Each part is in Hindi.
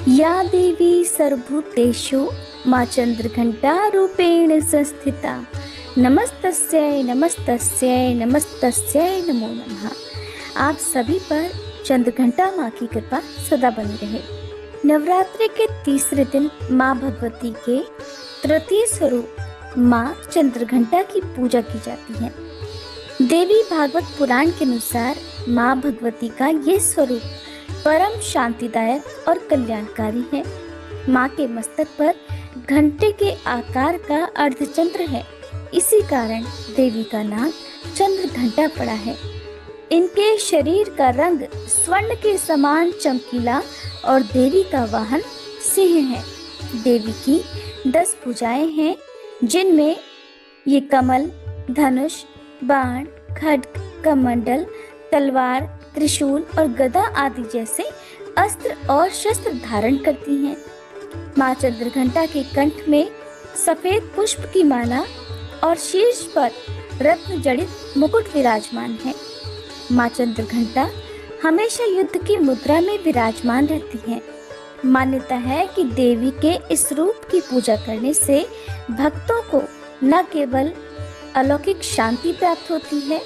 या देवी सर्वभूतेषु माँ चंद्रघंटा रूपेण संस्थिता नमस्तस्यै नमस्तस्यै नमस्तस्यै नमो नमः। आप सभी पर चंद्रघंटा माँ की कृपा सदा बनी रहे। नवरात्रि के तीसरे दिन माँ भगवती के तृतीय स्वरूप माँ चंद्रघंटा की पूजा की जाती है। देवी भागवत पुराण के अनुसार माँ भगवती का ये स्वरूप परम शांतिदायक और कल्याणकारी है। माँ के मस्तक पर घंटे के आकार का अर्धचंद्र है, इसी कारण देवी का नाम चंद्रघंटा पड़ा है। इनके शरीर का रंग स्वर्ण के समान चमकीला और देवी का वाहन सिंह है। देवी की 10 भुजाएं हैं, जिनमें ये कमल, धनुष, बाण, खड्ग, कमंडल, तलवार, त्रिशूल और गदा आदि जैसे अस्त्र और शस्त्र धारण करती हैं। माँ चंद्रघंटा के कंठ में सफेद पुष्प की माला और शीर्ष पर रत्न जड़ित मुकुट विराजमान है। माँ चंद्रघंटा हमेशा युद्ध की मुद्रा में विराजमान रहती हैं। मान्यता है कि देवी के इस रूप की पूजा करने से भक्तों को न केवल अलौकिक शांति प्राप्त होती है,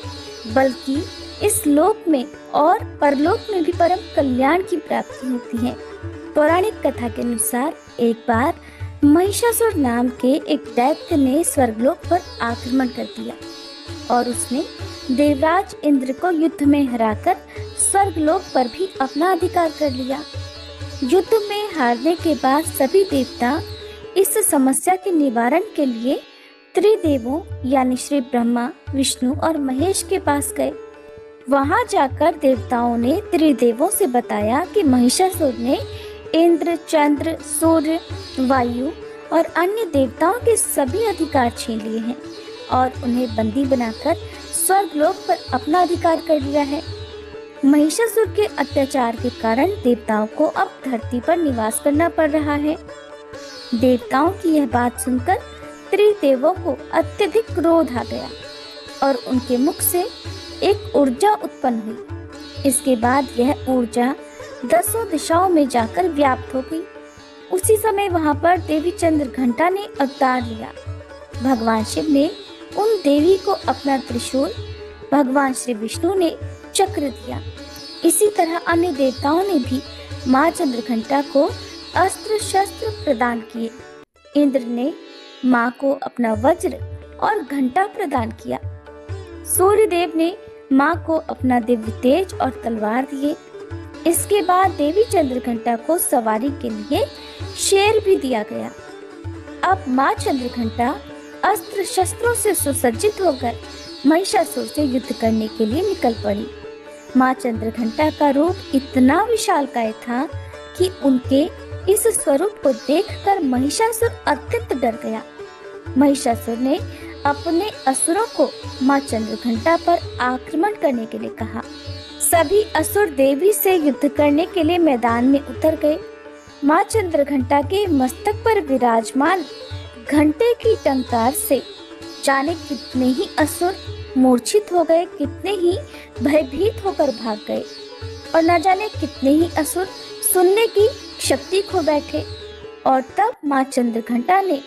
बल्कि इस लोक में और परलोक में भी परम कल्याण की प्राप्ति होती है। पौराणिक कथा के अनुसार एक बार महिषासुर नाम के एक दैत्य ने स्वर्गलोक पर आक्रमण कर दिया और उसने देवराज इंद्र को युद्ध में हराकर स्वर्गलोक पर भी अपना अधिकार कर लिया। युद्ध में हारने के बाद सभी देवता इस समस्या के निवारण के लिए त्रिदेवों यानी श्री ब्रह्मा, विष्णु और महेश के पास गए। वहां जाकर देवताओं ने त्रिदेवों से बताया कि महिषासुर ने इंद्र, चंद्र, सूर्य, वायु और अन्य देवताओं के सभी अधिकार छीन लिए हैं और उन्हें बंदी बनाकर स्वर्गलोक पर अपना अधिकार कर लिया है। महिषासुर के अत्याचार के कारण देवताओं को अब धरती पर निवास करना पड़ रहा है। देवताओं की यह बात सुनकर त्रिदेवों को अत्यधिक क्रोध आ गया और उनके मुख से एक ऊर्जा उत्पन्न हुई। इसके बाद यह ऊर्जा 10 दिशाओं में जाकर व्याप्त हो गई। उसी समय वहां पर देवी चंद्रघंटा ने अवतार लिया। भगवान शिव ने उन देवी को अपना त्रिशूल, भगवान श्री विष्णु ने चक्र दिया। इसी तरह अन्य देवताओं ने भी माँ चंद्रघंटा को अस्त्र शस्त्र प्रदान किए। इंद्र ने माँ को अपना वज्र और घंटा प्रदान किया। सूर्य देव ने माँ को अपना दिव्य तेज और तलवार दिए। इसके बाद देवी चंद्रघंटा को सवारी के लिए शेर भी दिया गया। अब माँ चंद्रघंटा अस्त्र शस्त्रों से सुसज्जित होकर महिषासुर से युद्ध करने के लिए निकल पड़ी। माँ चंद्रघंटा का रूप इतना विशालकाय था कि उनके इस स्वरूप को देखकर महिषासुर अत्यंत डर गया। महिषासुर ने अपने असुरों को माँ चंद्रघंटा पर आक्रमण करने के लिए कहा। सभी असुर देवी से युद्ध करने के लिए मैदान में उतर गए। माँ चंद्रघंटा के मस्तक पर विराजमान घंटे की टंकार से जाने कितने ही असुर मूर्छित हो गए, कितने ही भयभीत होकर भाग गए और न जाने कितने ही असुर सुनने की शक्ति खो बैठे। और तब माँ चंद्रघंटा ने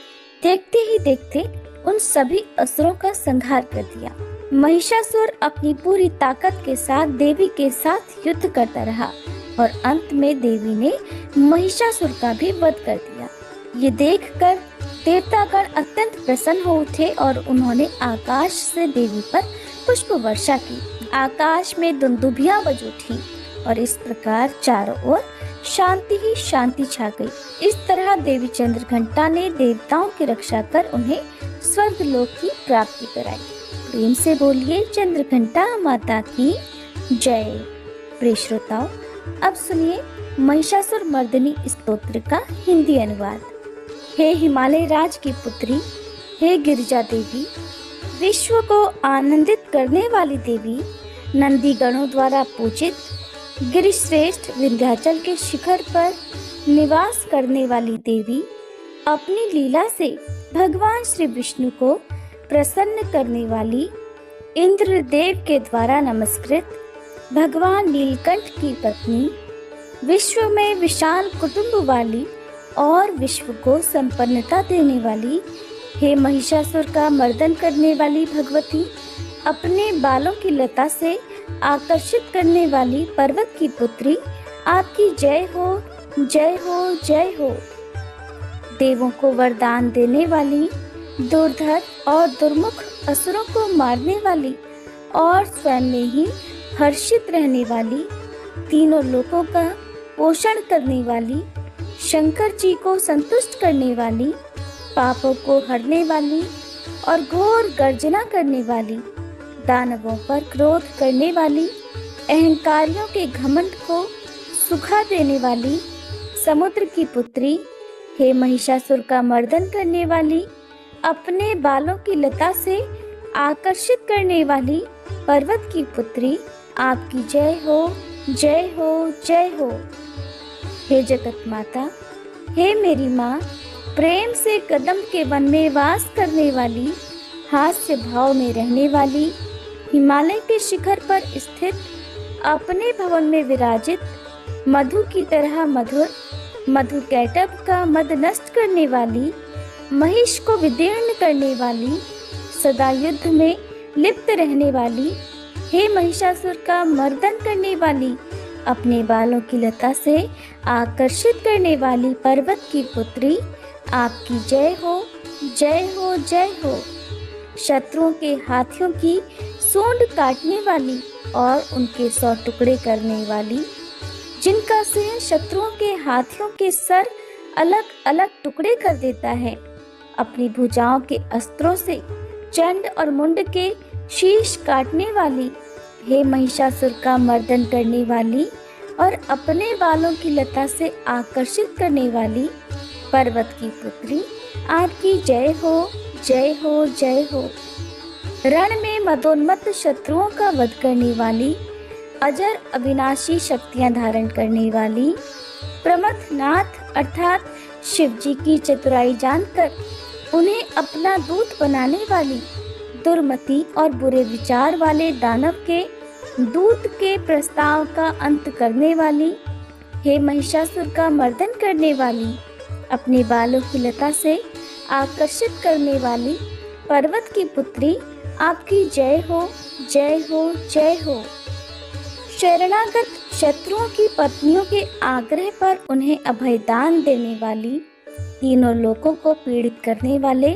देखते ही देखते उन सभी असुरों का संहार कर दिया। महिषासुर अपनी पूरी ताकत के साथ देवी के साथ युद्ध करता रहा और अंत में देवी ने महिषासुर का भी वध कर दिया। ये देखकर देवतागण अत्यंत प्रसन्न हो उठे और उन्होंने आकाश से देवी पर पुष्प वर्षा की। आकाश में दुंदुभियां बज उठी और इस प्रकार चारों ओर शांति ही शांति छा गई। इस तरह देवी चंद्रघंटा ने देवताओं की रक्षा कर उन्हें स्वर्गलोक की प्राप्ति कराई। प्रेम से बोलिए चंद्रघंटा माता की जय। प्रिय श्रोताओं, अब सुनिए महिषासुर मर्दिनी स्तोत्र का हिंदी अनुवाद। हे हिमालय राज की पुत्री, हे गिरिजा देवी, विश्व को आनंदित करने वाली देवी, नंदी गणों द्वारा पूजित, गिरिश्रेष्ठ विंध्याचल के शिखर पर निवास करने वाली देवी, अपनी लीला से भगवान श्री विष्णु को प्रसन्न करने वाली, इंद्रदेव के द्वारा नमस्कृत, भगवान नीलकंठ की पत्नी, विश्व में विशाल कुटुंब वाली और विश्व को संपन्नता देने वाली, हे महिषासुर का मर्दन करने वाली भगवती, अपने बालों की लता से आकर्षित करने वाली पर्वत की पुत्री, आपकी जय हो, जय हो, जय हो। देवों को वरदान देने वाली, दुर्धर और दुर्मुख असुरों को मारने वाली और स्वयं में ही हर्षित रहने वाली, तीनों लोकों का पोषण करने वाली, शंकर जी को संतुष्ट करने वाली, पापों को हरने वाली और घोर गर्जना करने वाली, दानवों पर क्रोध करने वाली, अहंकारियों के घमंड को सुखा देने वाली, समुद्र की पुत्री, हे महिषासुर का मर्दन करने वाली, अपने बालों की लता से आकर्षित करने वाली पर्वत की पुत्री, आपकी जय हो, जय हो, जय हो। हे जगत माता, हे मेरी माँ, प्रेम से कदम के वन में वास करने वाली, हास्य भाव में रहने वाली, हिमालय के शिखर पर स्थित, अपने भवन में विराजित, मधु की तरह मधुर, मधु कैटभ का मद नष्ट करने वाली, महिष को विदीर्ण करने वाली, सदा युद्ध में लिप्त रहने वाली, हे महिषासुर का मर्दन करने वाली, अपने बालों की लता से आकर्षित करने वाली पर्वत की पुत्री, आपकी जय हो, जय हो, जय हो। शत्रुओं के हाथियों की सूंड काटने वाली और उनके 100 टुकड़े करने वाली, जिनका सिर शत्रुओं के हाथियों के सर अलग अलग टुकड़े कर देता है, अपनी भुजाओं के अस्त्रों से चंड और मुंड के शीश काटने वाली, हे महिषासुर का मर्दन करने वाली और अपने बालों की लता से आकर्षित करने वाली पर्वत की पुत्री, आपकी जय हो, जय हो, जय हो। रण में मदोन्मत्त शत्रुओं का वध करने वाली, अजर अविनाशी शक्तियां धारण करने वाली, प्रमथनाथ अर्थात शिव जी की चतुराई जानकर उन्हें अपना दूत बनाने वाली, दुर्मति और बुरे विचार वाले दानव के दूत के प्रस्ताव का अंत करने वाली, हे महिषासुर का मर्दन करने वाली, अपने बालों की लता से आकर्षित करने वाली पर्वत की पुत्री, आपकी जय हो, जय हो, जय हो। शरणागत शत्रुओं की पत्नियों के आग्रह पर उन्हें अभयदान देने वाली, तीनों लोकों को पीड़ित करने वाले,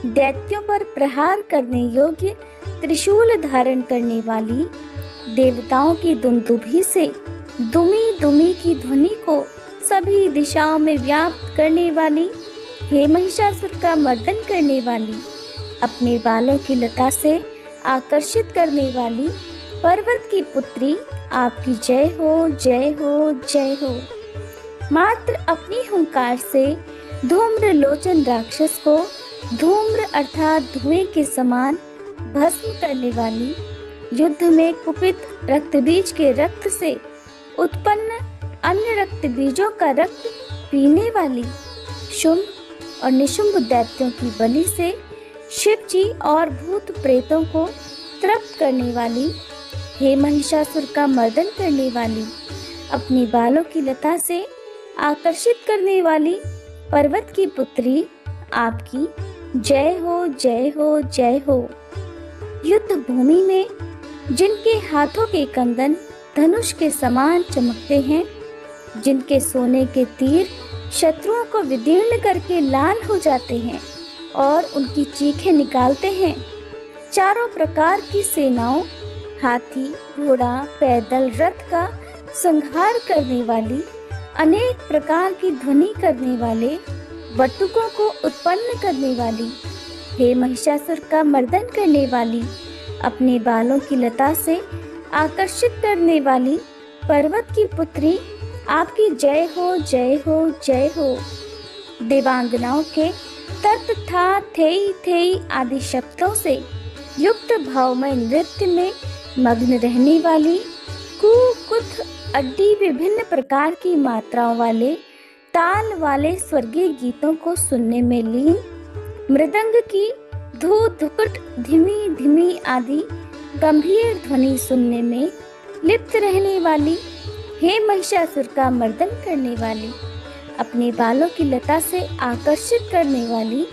दैत्यों पर प्रहार करने योग्य त्रिशूल धारण करने वाली, देवताओं की दुंदुभी से दुमी दुमी की ध्वनि को सभी दिशाओं में व्याप्त करने वाली, हे महिषासुर का मर्दन करने वाली, अपने बालों की लता से आकर्षित करने वाली पर्वत की पुत्री, आपकी जय हो, जय हो, जय हो। मात्र अपनी हुंकार से धूम्र लोचन राक्षस को धूम्र अर्थात धुएं के समान भस्म करने वाली, युद्ध में कुपित रक्त बीज के रक्त से उत्पन्न अन्य रक्त बीजों का रक्त पीने वाली, शुंभ और निशुंभ दैत्यों की बलि से शिव जी और भूत प्रेतों को तृप्त करने वाली, हे महिषासुर का मर्दन करने वाली, अपनी बालों की लता से आकर्षित करने वाली पर्वत की पुत्री, आपकी जय हो, जय हो, जय हो। युद्ध भूमि में जिनके हाथों के कंगन धनुष के समान चमकते हैं, जिनके सोने के तीर शत्रुओं को विदीर्ण करके लाल हो जाते हैं और उनकी चीखें निकालते हैं, चारों प्रकार की सेनाओं, हाथी, घोड़ा, पैदल, रथ का संहार करने वाली, अनेक प्रकार की ध्वनि करने वाले, बटुकों को उत्पन्न करने वाली, हे महिषासुर का मर्दन करने वाली, अपने बालों की लता से आकर्षित करने वाली पर्वत की पुत्री, आपकी जय हो, जय हो, जय हो। देवांगनाओं के तत् था थेई थेई आदि शब्दों से युक्त भावमय नृत्य में मग्न रहने वाली, कु कुथ अड्डी विभिन्न प्रकार की मात्राओं वाले ताल वाले स्वर्गीय गीतों को सुनने में लीन, मृदंग की धू धुकुट धीमी धीमी आदि गंभीर ध्वनि सुनने में लिप्त रहने वाली, हे महिषासुर का मर्दन करने वाली, अपने बालों की लता से आकर्षित करने वाली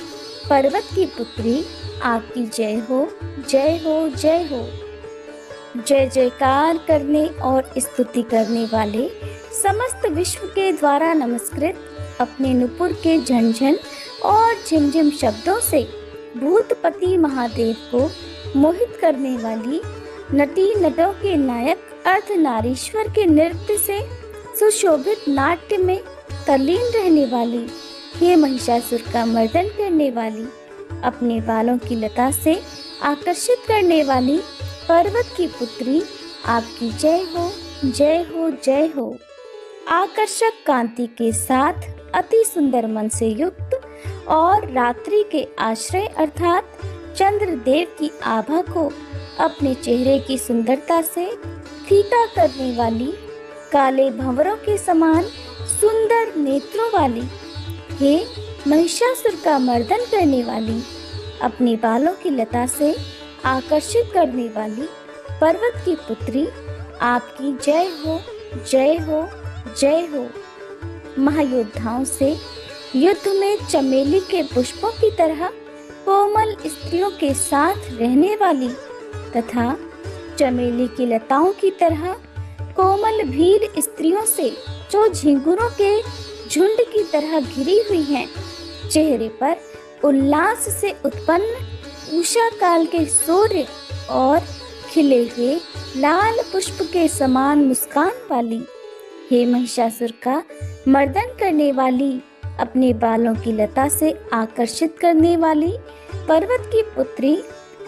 पर्वत की पुत्री, आपकी जय हो, जय हो, जय हो। जय जयकार करने और स्तुति करने वाले समस्त विश्व के द्वारा नमस्कृत अपने नुपुर के झंझन और झिमझिम शब्दों से भूतपति महादेव को मोहित करने वाली नटी नटों के नायक अर्धनारीश्वर के नृत्य से सुशोभित नाट्य में तल्लीन रहने वाली, हे महिषासुर का मर्दन करने वाली, अपने बालों की लता से आकर्षित करने वाली पर्वत की पुत्री, आपकी जय हो, जय हो, जय हो। आकर्षक कांति के साथ अति सुंदर मन से युक्त और रात्रि के आश्रय अर्थात चंद्रदेव की आभा को अपने चेहरे की सुंदरता से फीका करने वाली, काले भंवरों के समान सुंदर नेत्रों वाली, हे महिषासुर का मर्दन करने वाली, अपने बालों की लता से आकर्षित करने वाली पर्वत की पुत्री, आपकी जय हो, जय हो, जय हो। महायोद्धाओं से युद्ध में चमेली के पुष्पों की तरह कोमल स्त्रियों के साथ रहने वाली तथा चमेली की लताओं की तरह कोमल भील स्त्रियों से जो झिंगुरों के झुंड की तरह घिरी हुई हैं, चेहरे पर उल्लास से उत्पन्न उषा काल के सूर्य और खिले हुए लाल पुष्प के समान मुस्कान वाली, हे महिषासुर का मर्दन करने वाली, अपने बालों की लता से आकर्षित करने वाली पर्वत की पुत्री,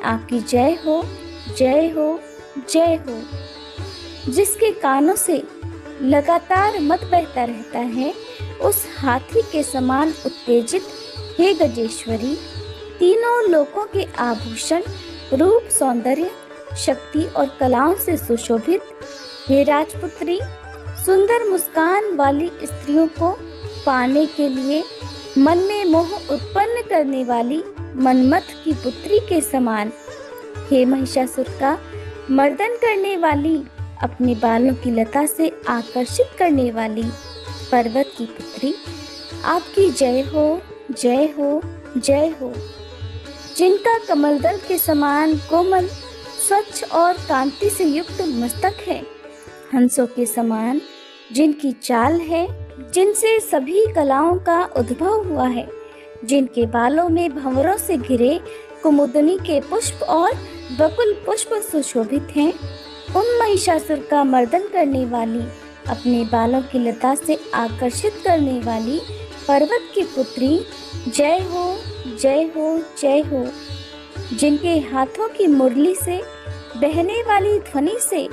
आपकी जय हो, जय हो, जय हो। जिसके कानों से लगातार मत बहता रहता है, उस हाथी के समान उत्तेजित, हे गजेश्वरी, तीनों लोकों के आभूषण, रूप, सौंदर्य, शक्ति और कलाओं से सुशोभित, हे राजपुत्री, सुंदर मुस्कान वाली स्त्रियों को पाने के लिए मन में मोह उत्पन्न करने वाली मनमथ की पुत्री के समान, हे महिषासुर का मर्दन करने वाली, अपने बालों की लता से आकर्षित करने वाली पर्वत की पुत्री, आपकी जय हो, जय हो, जय हो। जिनका कमलदल के समान कोमल, स्वच्छ और कांति से युक्त मस्तक है, हंसों के समान जिनकी चाल है, जिनसे सभी कलाओं का उद्भव हुआ है, जिनके बालों में भंवरों से घिरे कुमुदनी के पुष्प और बकुल पुष्प सुशोभित हैं, उन महिषासुर का मर्दन करने वाली, अपने बालों की लता से आकर्षित करने वाली पर्वत की पुत्री, जय हो, जय हो, जय हो। जिनके हाथों की मुरली से बहने वाली ध्वनि से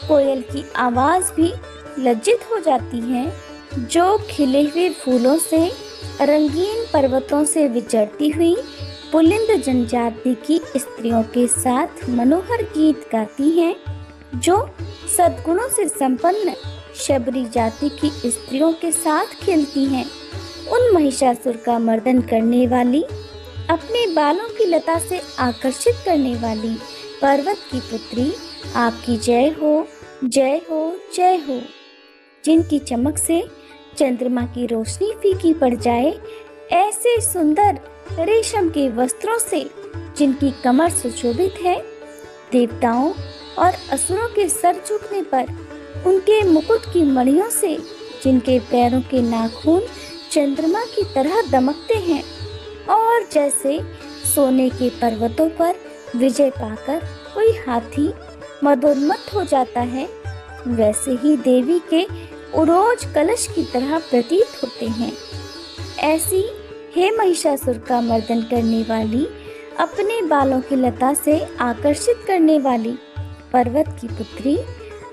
कोयल की आवाज भी लज्जित हो जाती है, जो खिले हुए फूलों से रंगीन पर्वतों से विचरती हुई पुलिंद जनजाति की स्त्रियों के साथ मनोहर गीत गाती हैं, जो सद्गुणों से संपन्न शबरी जाति की स्त्रियों के साथ खेलती हैं, उन महिषासुर का मर्दन करने वाली, अपने बालों की लता से आकर्षित करने वाली पर्वत की पुत्री, आपकी जय हो, जय हो, जय हो। जिनकी चमक से चंद्रमा की रोशनी फीकी पड़ जाए, ऐसे सुंदर रेशम के वस्त्रों से जिनकी कमर सुशोभित है, देवताओं और असुरों के सर झुकने पर उनके मुकुट की मणियों से जिनके पैरों के नाखून चंद्रमा की तरह दमकते हैं, और जैसे सोने के पर्वतों पर विजय पाकर कोई हाथी मदोन्मत्त हो जाता है, वैसे ही देवी के उरोज कलश की तरह प्रतीत होते हैं। ऐसी हे महिषासुर का मर्दन करने वाली, अपने बालों की लता से आकर्षित करने वाली पर्वत की पुत्री,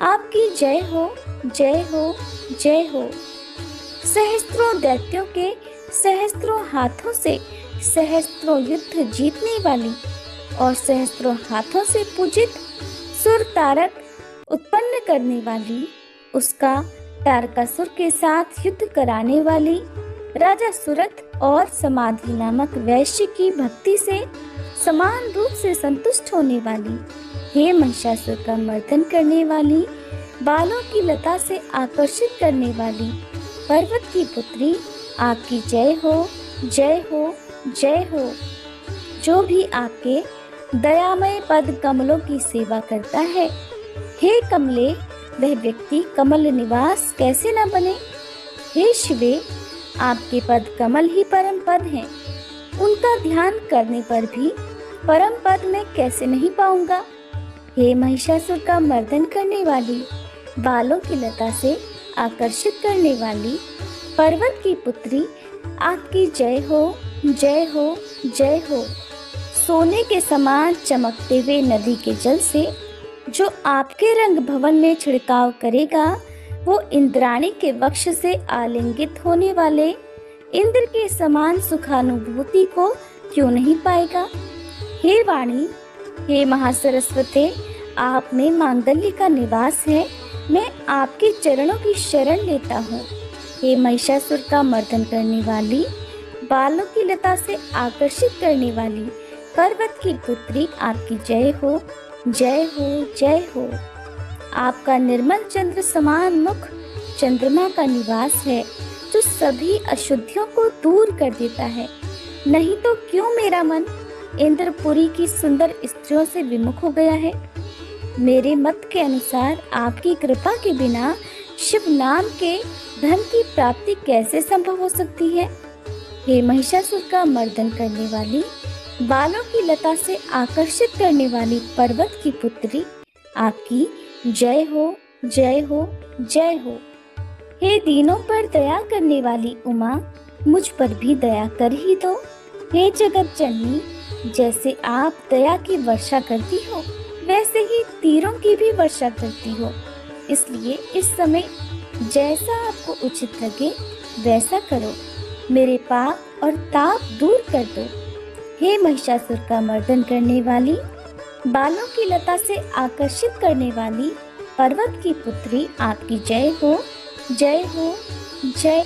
आपकी जय हो, जय हो, जय हो। सहस्त्रों दैत्यों के सहस्त्रों हाथों से सहस्त्रों युद्ध जीतने वाली और सहस्त्रों हाथों से पूजित सुर तारक उत्पन्न करने वाली, उसका तारकासुर के साथ युद्ध कराने वाली, राजा सुरथ और समाधि नामक वैश्य की भक्ति से समान रूप से संतुष्ट होने वाली, हे महिषासुर का मर्दन करने वाली, बालों की लता से आकर्षित करने वाली पर्वत की पुत्री, आपकी जय हो, जय हो, जय हो। जो भी आपके दयामय पद कमलों की सेवा करता है, हे कमले, वह व्यक्ति कमल निवास कैसे न बने। हे शिवे, आपके पद कमल ही परम पद हैं। उनका ध्यान करने पर भी परम पद मैं कैसे नहीं पाऊंगा। हे महिषासुर का मर्दन करने वाली, बालों की लता से आकर्षित करने वाली पर्वत की पुत्री, आपकी जय हो, जय हो, जय हो। सोने के समान चमकते हुए नदी के जल से जो आपके रंग भवन में छिड़काव करेगा, वो इंद्राणी के वक्ष से आलिंगित होने वाले इंद्र के समान सुखानुभूति को क्यों नहीं पाएगा। हे वाणी, हे महासरस्वती, आप में मांगल्य का निवास है। मैं आपके चरणों की शरण लेता हूँ। हे महिषासुर का मर्दन करने वाली, बालों की लता से आकर्षित करने वाली पर्वत की पुत्री, आपकी जय हो, जय हो, जय हो। आपका निर्मल चंद्र समान मुख चंद्रमा का निवास है, जो सभी अशुद्धियों को दूर कर देता है। नहीं तो क्यों मेरा मन इंद्रपुरी की सुंदर स्त्रियों से विमुख हो गया है। मेरे मत के अनुसार आपकी कृपा के बिना शिव नाम के धन की प्राप्ति कैसे संभव हो सकती है। हे महिषासुर का मर्दन करने वाली, बालों की लता से आकर्षित करने वाली पर्वत की पुत्री, आपकी जय हो, जय हो, जय हो। हे दीनों पर दया करने वाली उमा, मुझ पर भी दया कर ही दो। हे जगत जननी, जैसे आप दया की वर्षा करती हो, वैसे ही तीरों की भी वर्षा करती हो। इसलिए इस समय जैसा आपको उचित लगे वैसा करो। मेरे पाप और ताप दूर कर दो। हे महिषासुर का मर्दन करने वाली, बालों की लता से आकर्षित करने वाली पर्वत की पुत्री, आपकी जय हो, जय हो, जय।